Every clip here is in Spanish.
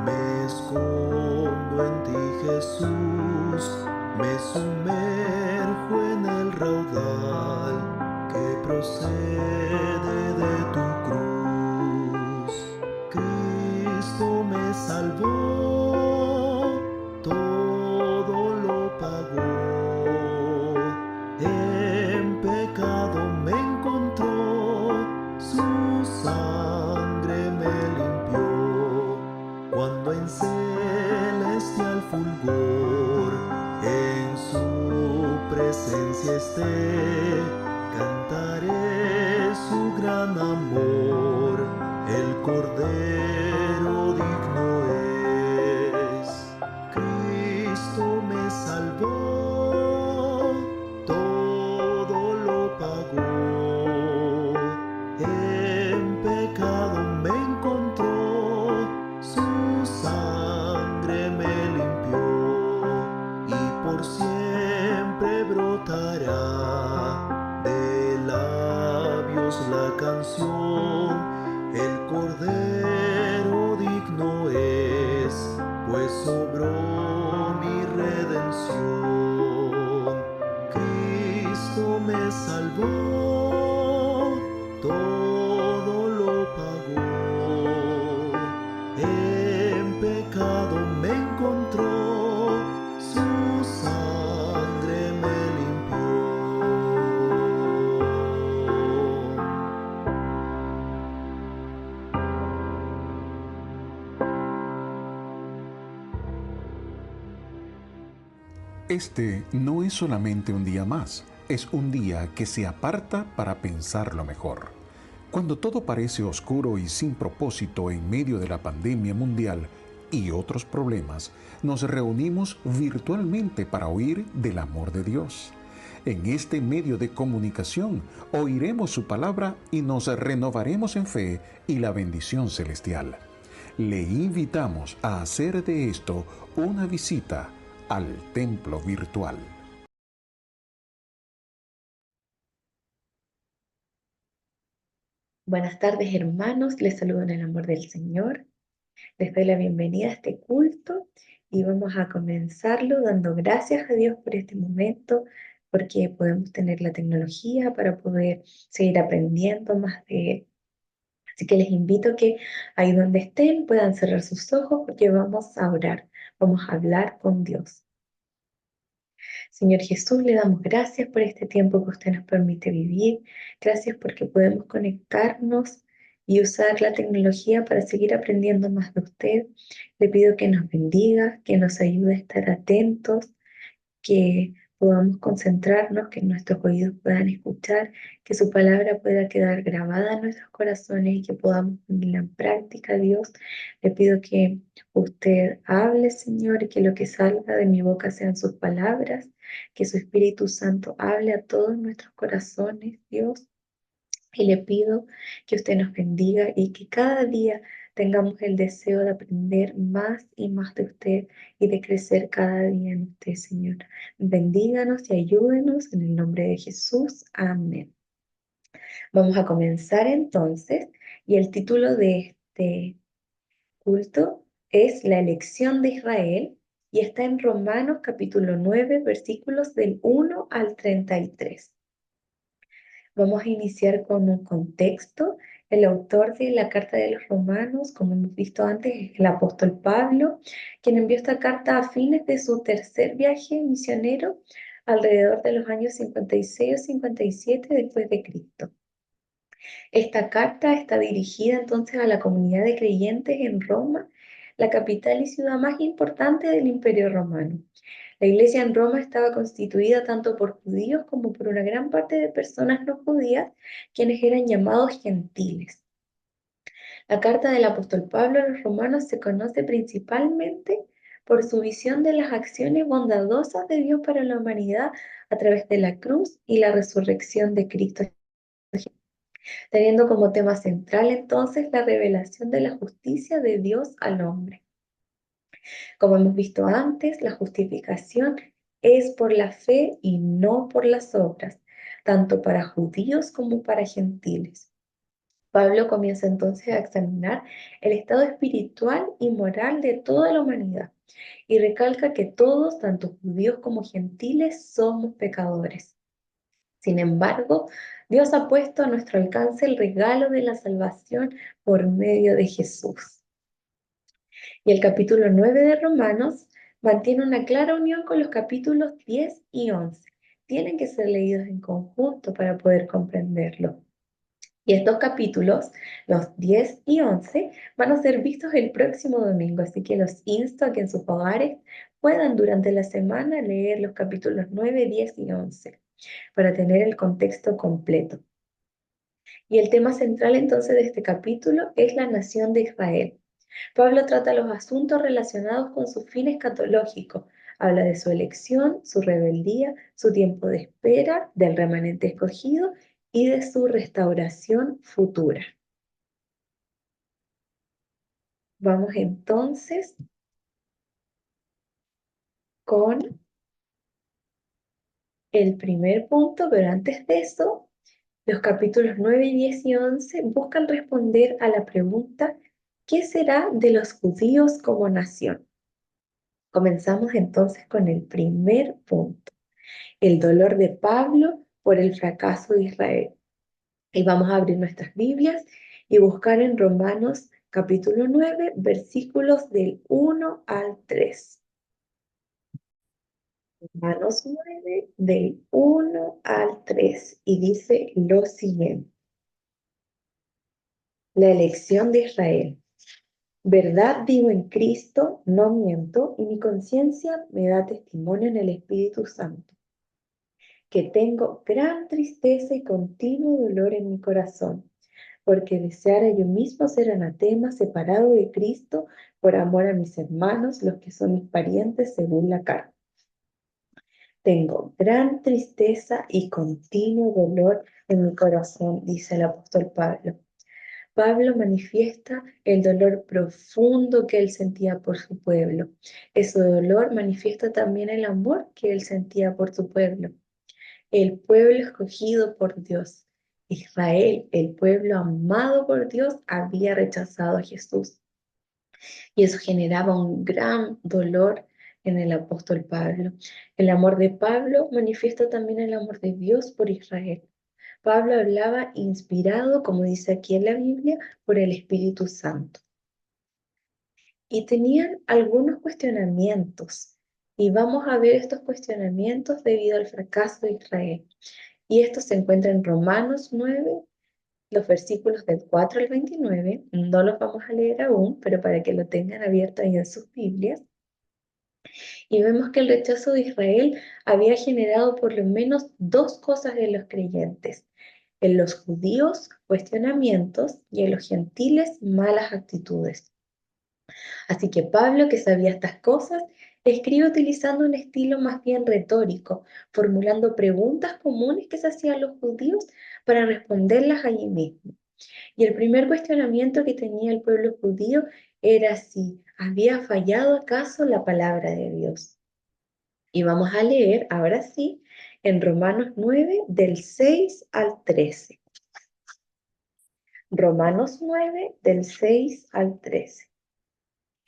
Me escondo en ti, Jesús, me sumerjo en el raudal que procede de tu cruz. Cristo me salvó, todo lo pagó. En pecado me encontró, su sangre me limpió. Cuando en celestial fulgor en su presencia esté, cantaré su gran amor, el Cordero digno es. Cristo me salvó, todo lo pagó. En pecado me encontró, su sangre me limpió y por siempre brotará de labios la canción. El Cordero digno es, pues sobró mi redención. Cristo me salvó, todo lo pagó. En pecado me encontró, su sangre me limpió. Este no es solamente un día más, es un día que se aparta para pensarlo mejor. Cuando todo parece oscuro y sin propósito en medio de la pandemia mundial y otros problemas, nos reunimos virtualmente para oír del amor de Dios. En este medio de comunicación oiremos su palabra y nos renovaremos en fe y la bendición celestial. Le invitamos a hacer de esto una visita al templo virtual. Buenas tardes, hermanos. Les saludo en el amor del Señor. Les doy la bienvenida a este culto y vamos a comenzarlo dando gracias a Dios por este momento, porque podemos tener la tecnología para poder seguir aprendiendo más de Él. Así que les invito a que ahí donde estén puedan cerrar sus ojos porque vamos a orar, vamos a hablar con Dios. Señor Jesús, le damos gracias por este tiempo que usted nos permite vivir. Gracias porque podemos conectarnos y usar la tecnología para seguir aprendiendo más de usted. Le pido que nos bendiga, que nos ayude a estar atentos, que podamos concentrarnos, que nuestros oídos puedan escuchar, que su palabra pueda quedar grabada en nuestros corazones y que podamos ponerla en práctica, Dios. Le pido que usted hable, Señor, y que lo que salga de mi boca sean sus palabras, que su Espíritu Santo hable a todos nuestros corazones, Dios. Y le pido que usted nos bendiga y que cada día tengamos el deseo de aprender más y más de usted y de crecer cada día en usted, Señor. Bendíganos y ayúdenos en el nombre de Jesús. Amén. Vamos a comenzar entonces y el título de este culto es La elección de Israel y está en Romanos capítulo 9 versículos del 1 al 33. Vamos a iniciar con un contexto. El autor de la carta de los Romanos, como hemos visto antes, es el apóstol Pablo, quien envió esta carta a fines de su tercer viaje misionero, alrededor de los años 56 o 57 después de Cristo. Esta carta está dirigida entonces a la comunidad de creyentes en Roma, la capital y ciudad más importante del Imperio Romano. La iglesia en Roma estaba constituida tanto por judíos como por una gran parte de personas no judías, quienes eran llamados gentiles. La carta del apóstol Pablo a los romanos se conoce principalmente por su visión de las acciones bondadosas de Dios para la humanidad a través de la cruz y la resurrección de Cristo, teniendo como tema central entonces la revelación de la justicia de Dios al hombre. Como hemos visto antes, la justificación es por la fe y no por las obras, tanto para judíos como para gentiles. Pablo comienza entonces a examinar el estado espiritual y moral de toda la humanidad y recalca que todos, tanto judíos como gentiles, somos pecadores. Sin embargo, Dios ha puesto a nuestro alcance el regalo de la salvación por medio de Jesús. Y el capítulo 9 de Romanos mantiene una clara unión con los capítulos 10 y 11. Tienen que ser leídos en conjunto para poder comprenderlo. Y estos capítulos, los 10 y 11, van a ser vistos el próximo domingo, así que los insto a que en sus hogares puedan durante la semana leer los capítulos 9, 10 y 11 para tener el contexto completo. Y el tema central entonces de este capítulo es la nación de Israel. Pablo trata los asuntos relacionados con su fin escatológico. Habla de su elección, su rebeldía, su tiempo de espera, del remanente escogido y de su restauración futura. Vamos entonces con el primer punto, pero antes de eso, los capítulos 9, 10 y 11 buscan responder a la pregunta: ¿qué será de los judíos como nación? Comenzamos entonces con el primer punto, el dolor de Pablo por el fracaso de Israel. Y vamos a abrir nuestras Biblias y buscar en Romanos capítulo 9, versículos del 1 al 3. Romanos 9, del 1 al 3, y dice lo siguiente: la elección de Israel. Verdad digo en Cristo, no miento, y mi conciencia me da testimonio en el Espíritu Santo, que tengo gran tristeza y continuo dolor en mi corazón, porque deseara yo mismo ser anatema, separado de Cristo, por amor a mis hermanos, los que son mis parientes según la carne. Tengo gran tristeza y continuo dolor en mi corazón, dice el apóstol Pablo. Pablo manifiesta el dolor profundo que él sentía por su pueblo. Ese dolor manifiesta también el amor que él sentía por su pueblo. El pueblo escogido por Dios, Israel, el pueblo amado por Dios, había rechazado a Jesús. Y eso generaba un gran dolor en el apóstol Pablo. El amor de Pablo manifiesta también el amor de Dios por Israel. Pablo hablaba inspirado, como dice aquí en la Biblia, por el Espíritu Santo. Y tenían algunos cuestionamientos. Y vamos a ver estos cuestionamientos debido al fracaso de Israel. Y esto se encuentra en Romanos 9, los versículos del 4 al 29. No los vamos a leer aún, pero para que lo tengan abierto ahí en sus Biblias. Y vemos que el rechazo de Israel había generado por lo menos dos cosas en los creyentes: en los judíos, cuestionamientos, y en los gentiles, malas actitudes. Así que Pablo, que sabía estas cosas, escribe utilizando un estilo más bien retórico, formulando preguntas comunes que se hacían los judíos para responderlas allí mismo. Y el primer cuestionamiento que tenía el pueblo judío era si había fallado acaso la palabra de Dios. Y vamos a leer ahora sí en Romanos 9, del 6 al 13. Romanos 9, del 6 al 13.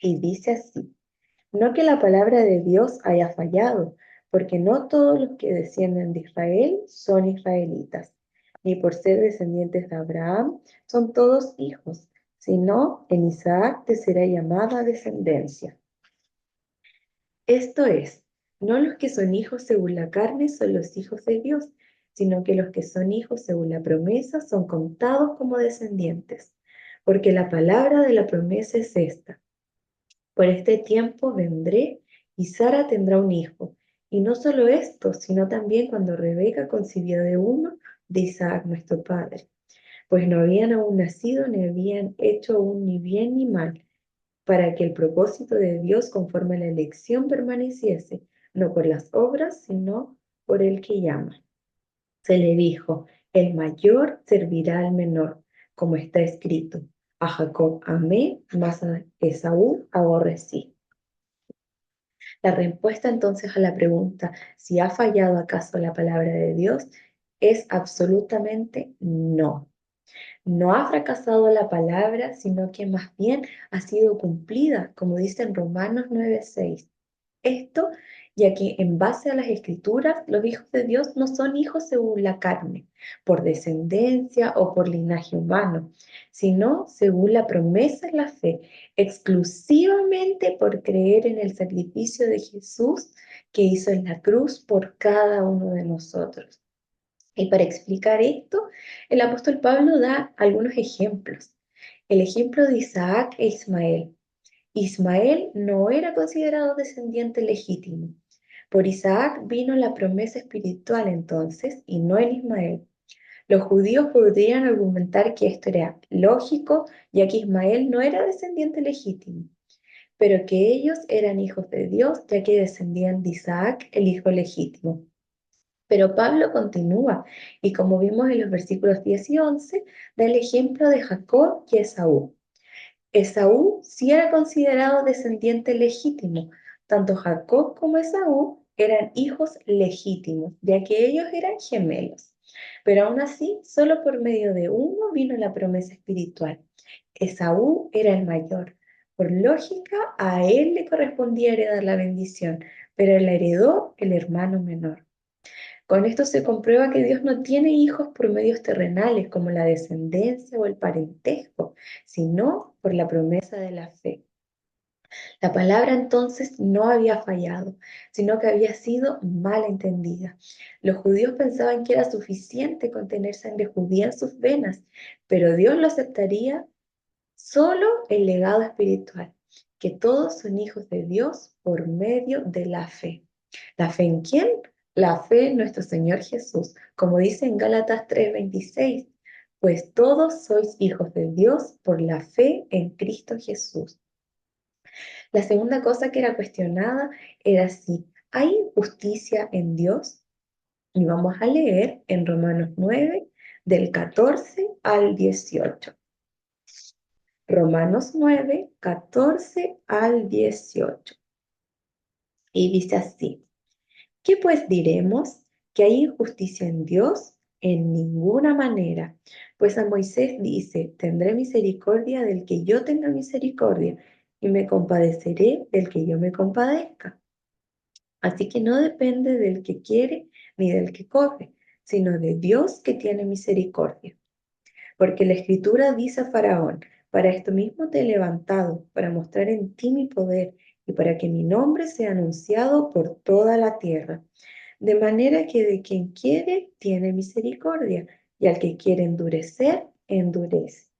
Y dice así: no que la palabra de Dios haya fallado, porque no todos los que descienden de Israel son israelitas, ni por ser descendientes de Abraham son todos hijos, sino en Isaac te será llamada descendencia. Esto es, no los que son hijos según la carne son los hijos de Dios, sino que los que son hijos según la promesa son contados como descendientes, porque la palabra de la promesa es esta: por este tiempo vendré y Sara tendrá un hijo. Y no solo esto, sino también cuando Rebeca concibió de uno de Isaac nuestro padre, pues no habían aún nacido ni habían hecho aún ni bien ni mal, para que el propósito de Dios conforme a la elección permaneciese, no por las obras, sino por el que llama. Se le dijo: el mayor servirá al menor, como está escrito: a Jacob amé, mas a Esaú aborrecí. La respuesta entonces a la pregunta si ha fallado acaso la palabra de Dios es absolutamente no. No ha fracasado la palabra, sino que más bien ha sido cumplida, como dice en Romanos 9:6. Esto, ya que en base a las Escrituras, los hijos de Dios no son hijos según la carne, por descendencia o por linaje humano, sino según la promesa en la fe, exclusivamente por creer en el sacrificio de Jesús que hizo en la cruz por cada uno de nosotros. Y para explicar esto, el apóstol Pablo da algunos ejemplos. El ejemplo de Isaac e Ismael. Ismael no era considerado descendiente legítimo. Por Isaac vino la promesa espiritual entonces, y no en Ismael. Los judíos podrían argumentar que esto era lógico, ya que Ismael no era descendiente legítimo, pero que ellos eran hijos de Dios, ya que descendían de Isaac, el hijo legítimo. Pero Pablo continúa, y como vimos en los versículos 10 y 11, da el ejemplo de Jacob y Esaú. Esaú sí era considerado descendiente legítimo. Tanto Jacob como Esaú eran hijos legítimos, ya que ellos eran gemelos. Pero aún así, solo por medio de uno vino la promesa espiritual. Esaú era el mayor. Por lógica, a él le correspondía heredar la bendición, pero la heredó el hermano menor. Con esto se comprueba que Dios no tiene hijos por medios terrenales como la descendencia o el parentesco, sino por la promesa de la fe. La palabra entonces no había fallado, sino que había sido mal entendida. Los judíos pensaban que era suficiente con tener sangre judía en sus venas, pero Dios lo aceptaría solo el legado espiritual, que todos son hijos de Dios por medio de la fe. ¿La fe en quién? La fe en nuestro Señor Jesús, como dice en Gálatas 3:26, pues todos sois hijos de Dios por la fe en Cristo Jesús. La segunda cosa que era cuestionada era si hay injusticia en Dios. Y vamos a leer en Romanos 9, del 14 al 18. Romanos 9, 14 al 18. Y dice así: ¿Qué pues diremos? ¿Que hay injusticia en Dios? En ninguna manera. Pues a Moisés dice: tendré misericordia del que yo tenga misericordia, y me compadeceré del que yo me compadezca. Así que no depende del que quiere ni del que corre, sino de Dios que tiene misericordia. Porque la Escritura dice a Faraón: para esto mismo te he levantado, para mostrar en ti mi poder y para que mi nombre sea anunciado por toda la tierra. De manera que de quien quiere tiene misericordia, y al que quiere endurecer, endurece.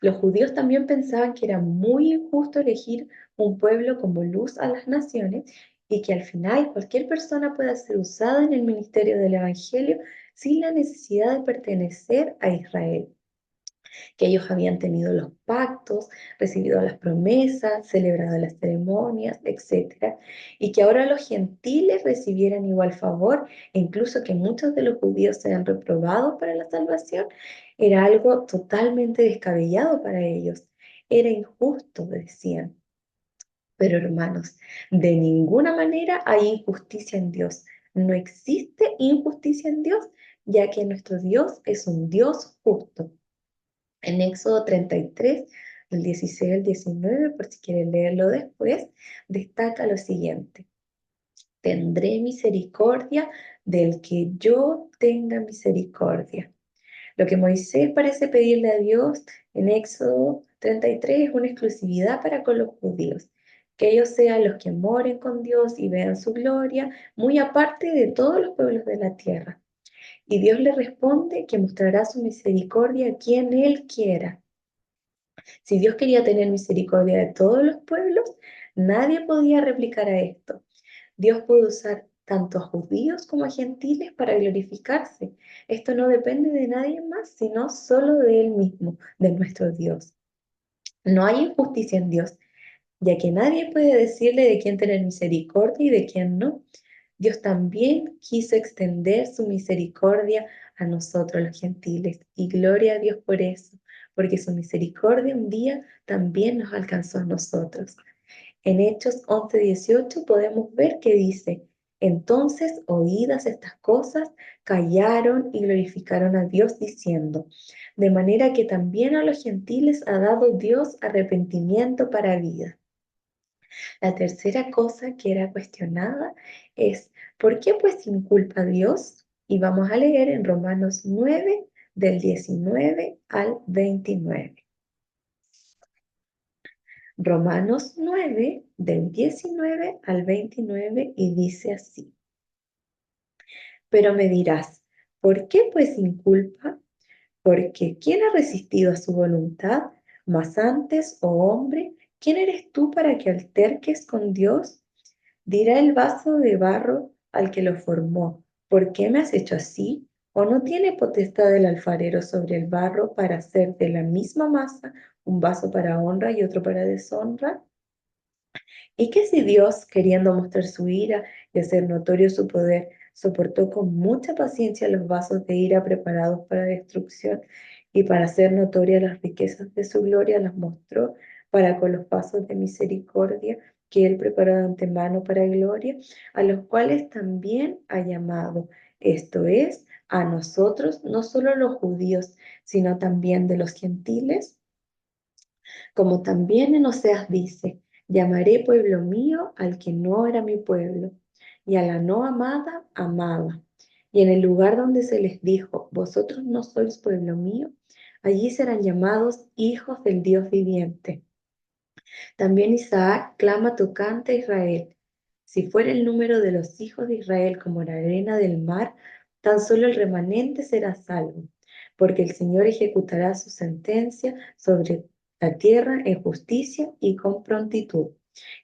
Los judíos también pensaban que era muy injusto elegir un pueblo como luz a las naciones y que al final cualquier persona pueda ser usada en el ministerio del Evangelio sin la necesidad de pertenecer a Israel, que ellos habían tenido los pactos, recibido las promesas, celebrado las ceremonias, etcétera, y que ahora los gentiles recibieran igual favor, e incluso que muchos de los judíos sean reprobados para la salvación, era algo totalmente descabellado para ellos. Era injusto, decían. Pero hermanos, de ninguna manera hay injusticia en Dios. No existe injusticia en Dios, ya que nuestro Dios es un Dios justo. En Éxodo 33, del 16 al 19, por si quieren leerlo después, destaca lo siguiente: tendré misericordia del que yo tenga misericordia. Lo que Moisés parece pedirle a Dios en Éxodo 33 es una exclusividad para con los judíos, que ellos sean los que moren con Dios y vean su gloria, muy aparte de todos los pueblos de la tierra. Y Dios le responde que mostrará su misericordia a quien Él quiera. Si Dios quería tener misericordia de todos los pueblos, nadie podía replicar a esto. Dios puede usar tanto a judíos como a gentiles para glorificarse. Esto no depende de nadie más, sino solo de Él mismo, de nuestro Dios. No hay injusticia en Dios, ya que nadie puede decirle de quién tener misericordia y de quién no. Dios también quiso extender su misericordia a nosotros los gentiles, y gloria a Dios por eso, porque su misericordia un día también nos alcanzó a nosotros. En Hechos 11:18 podemos ver que dice: Entonces, oídas estas cosas, callaron y glorificaron a Dios diciendo, de manera que también a los gentiles ha dado Dios arrepentimiento para vida. La tercera cosa que era cuestionada es, ¿por qué pues inculpa a Dios? Y vamos a leer en Romanos 9, del 19 al 29. Romanos 9, del 19 al 29, y dice así. Pero me dirás, ¿por qué pues inculpa? Porque ¿quién ha resistido a su voluntad? Mas antes, oh hombre, ¿quién eres tú para que alterques con Dios? Dirá el vaso de barro al que lo formó, ¿por qué me has hecho así? ¿O no tiene potestad el alfarero sobre el barro para hacer de la misma masa un vaso para honra y otro para deshonra? ¿Y qué si Dios, queriendo mostrar su ira y hacer notorio su poder, soportó con mucha paciencia los vasos de ira preparados para destrucción y para hacer notorias las riquezas de su gloria, las mostró para con los vasos de misericordia que él preparó de antemano para gloria, a los cuales también ha llamado, esto es, a nosotros, no solo los judíos, sino también de los gentiles? Como también en Oseas dice, llamaré pueblo mío al que no era mi pueblo, y a la no amada, amada. Y en el lugar donde se les dijo, vosotros no sois pueblo mío, allí serán llamados hijos del Dios viviente. También Isaac clama tocante a Israel. Si fuera el número de los hijos de Israel como la arena del mar, tan solo el remanente será salvo, porque el Señor ejecutará su sentencia sobre la tierra en justicia y con prontitud.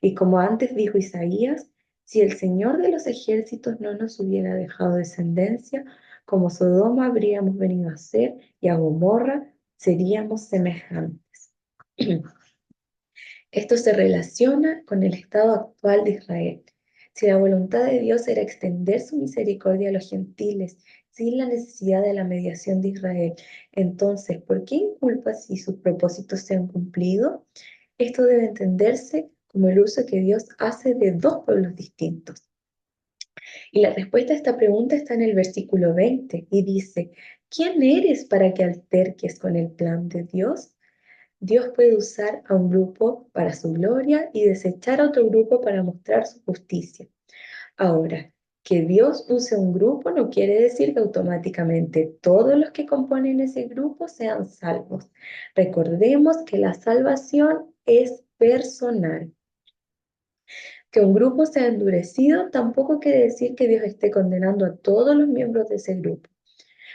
Y como antes dijo Isaías, si el Señor de los ejércitos no nos hubiera dejado descendencia, como Sodoma habríamos venido a ser y a Gomorra seríamos semejantes. Esto se relaciona con el estado actual de Israel. Si la voluntad de Dios era extender su misericordia a los gentiles sin la necesidad de la mediación de Israel, entonces, ¿por qué inculpa si sus propósitos se han cumplido? Esto debe entenderse como el uso que Dios hace de dos pueblos distintos. Y la respuesta a esta pregunta está en el versículo 20 y dice, ¿quién eres para que alterques con el plan de Dios? Dios puede usar a un grupo para su gloria y desechar a otro grupo para mostrar su justicia. Ahora, que Dios use un grupo no quiere decir que automáticamente todos los que componen ese grupo sean salvos. Recordemos que la salvación es personal. Que un grupo sea endurecido tampoco quiere decir que Dios esté condenando a todos los miembros de ese grupo.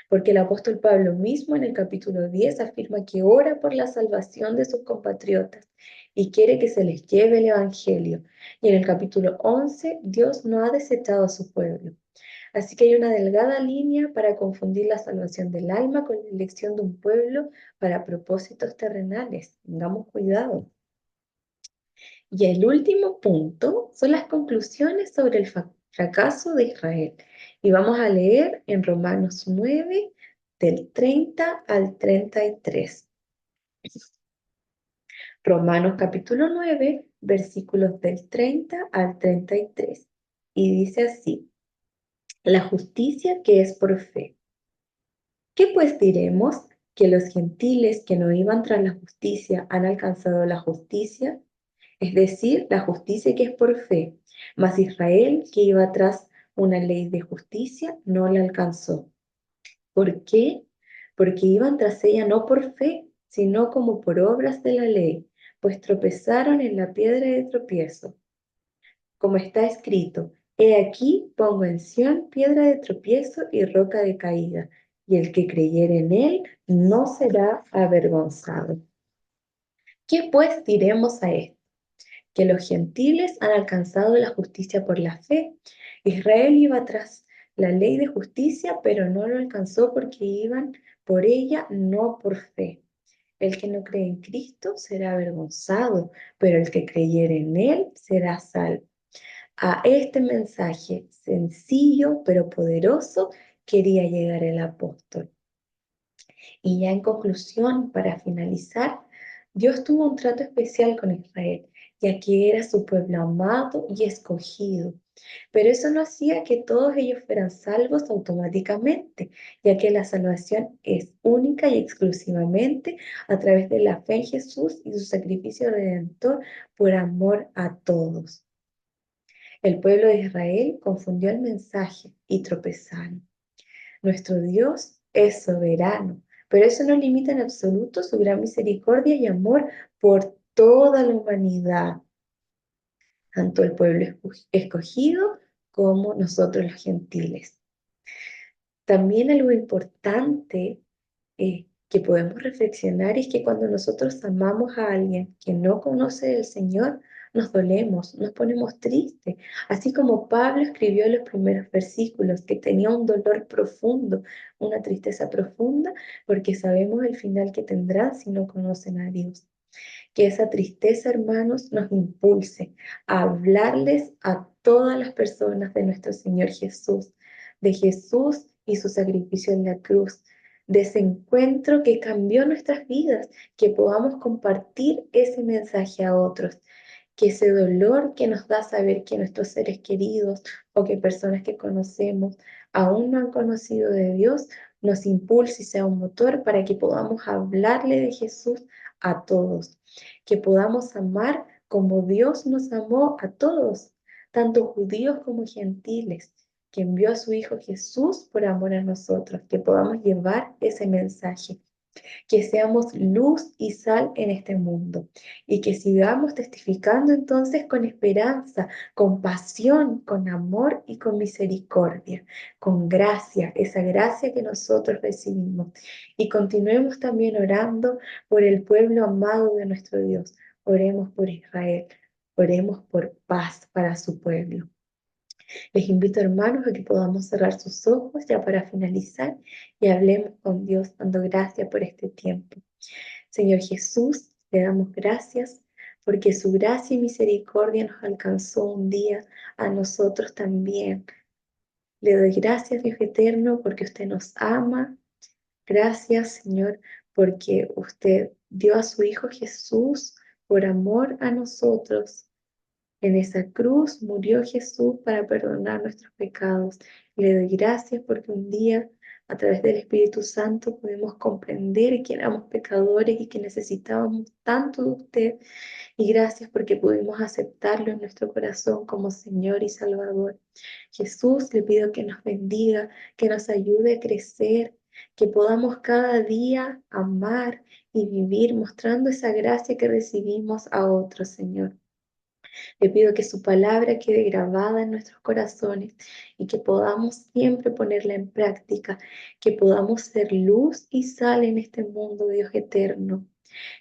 Porque el apóstol Pablo mismo en el capítulo 10 afirma que ora por la salvación de sus compatriotas y quiere que se les lleve el evangelio. Y en el capítulo 11, Dios no ha desechado a su pueblo. Así que hay una delgada línea para confundir la salvación del alma con la elección de un pueblo para propósitos terrenales. Tengamos cuidado. Y el último punto son las conclusiones sobre el fracaso de Israel. Y vamos a leer en Romanos 9, del 30 al 33. Romanos capítulo 9, versículos del 30 al 33. Y dice así, la justicia que es por fe. ¿Qué pues diremos? ¿Que los gentiles que no iban tras la justicia han alcanzado la justicia? Es decir, la justicia que es por fe. Mas Israel, que iba tras una ley de justicia, no la alcanzó. ¿Por qué? Porque iban tras ella no por fe, sino como por obras de la ley, pues tropezaron en la piedra de tropiezo. Como está escrito, he aquí pongo en Sión piedra de tropiezo y roca de caída, y el que creyere en él no será avergonzado. ¿Qué pues diremos a esto? Que los gentiles han alcanzado la justicia por la fe. Israel iba tras la ley de justicia, pero no lo alcanzó porque iban por ella, no por fe. El que no cree en Cristo será avergonzado, pero el que creyere en Él será salvo. A este mensaje sencillo pero poderoso quería llegar el apóstol. Y ya en conclusión, para finalizar, Dios tuvo un trato especial con Israel, ya que era su pueblo amado y escogido. Pero eso no hacía que todos ellos fueran salvos automáticamente, ya que la salvación es única y exclusivamente a través de la fe en Jesús y su sacrificio redentor por amor a todos. El pueblo de Israel confundió el mensaje y tropezaron. Nuestro Dios es soberano, pero eso no limita en absoluto su gran misericordia y amor por toda la humanidad, tanto el pueblo escogido como nosotros los gentiles. También algo importante que podemos reflexionar es que cuando nosotros amamos a alguien que no conoce del Señor, nos dolemos, nos ponemos tristes. Así como Pablo escribió en los primeros versículos que tenía un dolor profundo, una tristeza profunda, porque sabemos el final que tendrán si no conocen a Dios. Que esa tristeza, hermanos, nos impulse a hablarles a todas las personas de nuestro Señor Jesús, de Jesús y su sacrificio en la cruz, de ese encuentro que cambió nuestras vidas, que podamos compartir ese mensaje a otros, que ese dolor que nos da saber que nuestros seres queridos o que personas que conocemos aún no han conocido de Dios, nos impulse y sea un motor para que podamos hablarle de Jesús a todos, que podamos amar como Dios nos amó a todos, tanto judíos como gentiles, que envió a su Hijo Jesús por amor a nosotros, que podamos llevar ese mensaje, que seamos luz y sal en este mundo y que sigamos testificando entonces con esperanza, con pasión, con amor y con misericordia, con gracia, esa gracia que nosotros recibimos. Y continuemos también orando por el pueblo amado de nuestro Dios. Oremos por Israel, oremos por paz para su pueblo. Les invito, hermanos, a que podamos cerrar sus ojos ya para finalizar y hablemos con Dios dando gracias por este tiempo. Señor Jesús, le damos gracias porque su gracia y misericordia nos alcanzó un día a nosotros también. Le doy gracias, Dios eterno, porque usted nos ama. Gracias, Señor, porque usted dio a su Hijo Jesús por amor a nosotros. En esa cruz murió Jesús para perdonar nuestros pecados. Le doy gracias porque un día, a través del Espíritu Santo, pudimos comprender que éramos pecadores y que necesitábamos tanto de usted. Y gracias porque pudimos aceptarlo en nuestro corazón como Señor y Salvador. Jesús, le pido que nos bendiga, que nos ayude a crecer, que podamos cada día amar y vivir mostrando esa gracia que recibimos a otros, Señor. Le pido que su palabra quede grabada en nuestros corazones y que podamos siempre ponerla en práctica, que podamos ser luz y sal en este mundo, Dios eterno,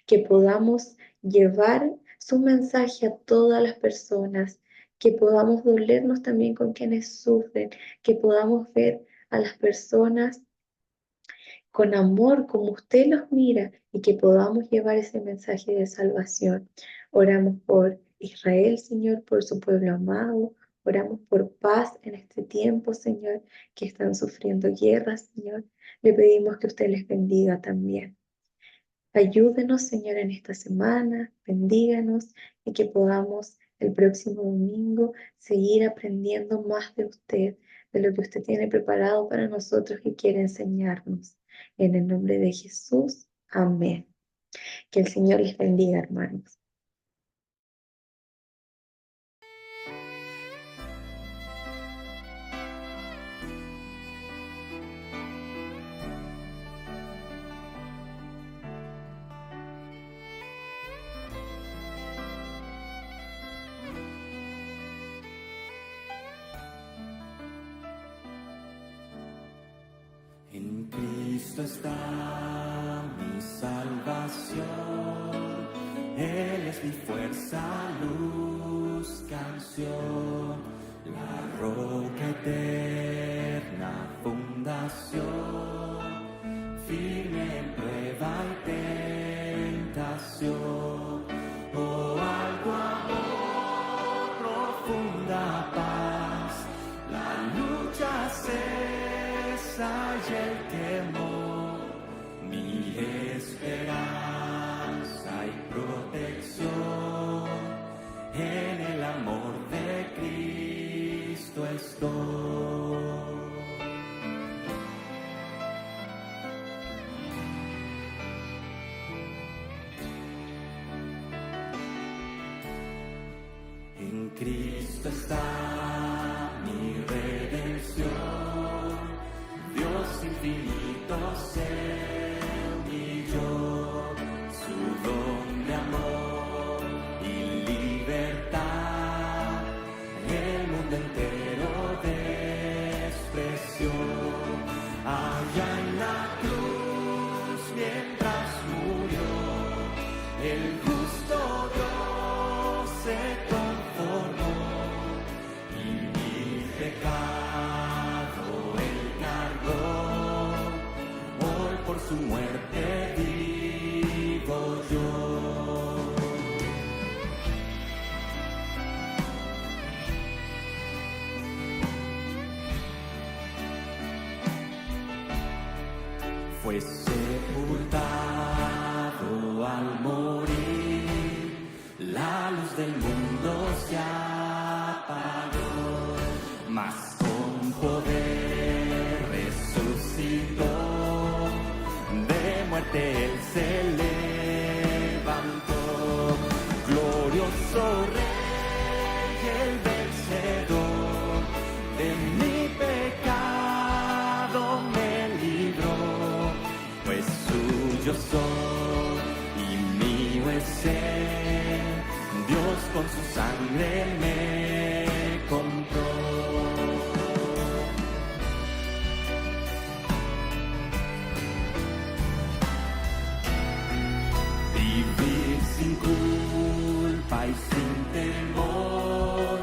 que podamos llevar su mensaje a todas las personas, que podamos dolernos también con quienes sufren, que podamos ver a las personas con amor como usted los mira y que podamos llevar ese mensaje de salvación. Oramos por Israel, Señor, por su pueblo amado. Oramos por paz en este tiempo, Señor, que están sufriendo guerras, Señor. Le pedimos que usted les bendiga también. Ayúdenos, Señor, en esta semana, bendíganos y que podamos el próximo domingo seguir aprendiendo más de usted, de lo que usted tiene preparado para nosotros y quiere enseñarnos. En el nombre de Jesús, amén. Que el Señor les bendiga, hermanos. En Cristo está mi salvación, Él es mi fuerza, luz, canción, la roca eterna, fundación, firme en prueba y tentación. Oh, alto amor, profunda paz, la lucha cesa y el temor, mi esperanza y protección en el amor de Cristo. estoy. En Cristo está mi redención, Dios infinito se humilló, su don de amor y libertad, el mundo entero despreció. Allá en la cruz mientras murió, el justo Dios se conformó y mi pecado él cargó. Hoy por su muerte vivo yo. Fue sepultado al morir, la luz del mundo se apagó, mas con poder resucitó, de muerte él se levantó, glorioso Rey, el vencedor, de mi pecado me libró, pues suyo soy y mío es él, Dios con su sangre me compró. Vivir sin culpa y sin temor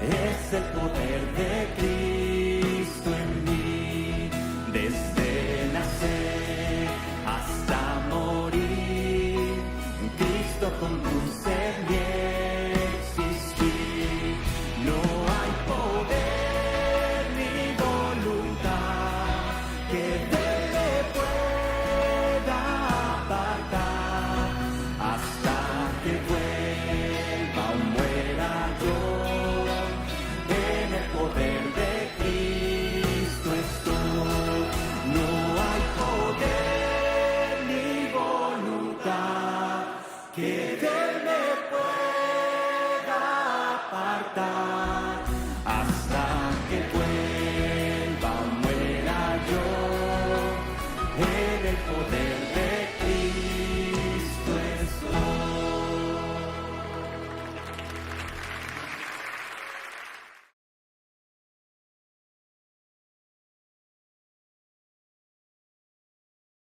es el poder de Cristo en mí, desde nacer hasta morir, Cristo conduce mi existir. No hay poder ni voluntad que de él me pueda apartar, hasta que vuelva o muera yo, en el poder de Cristo estoy. No hay poder ni voluntad que de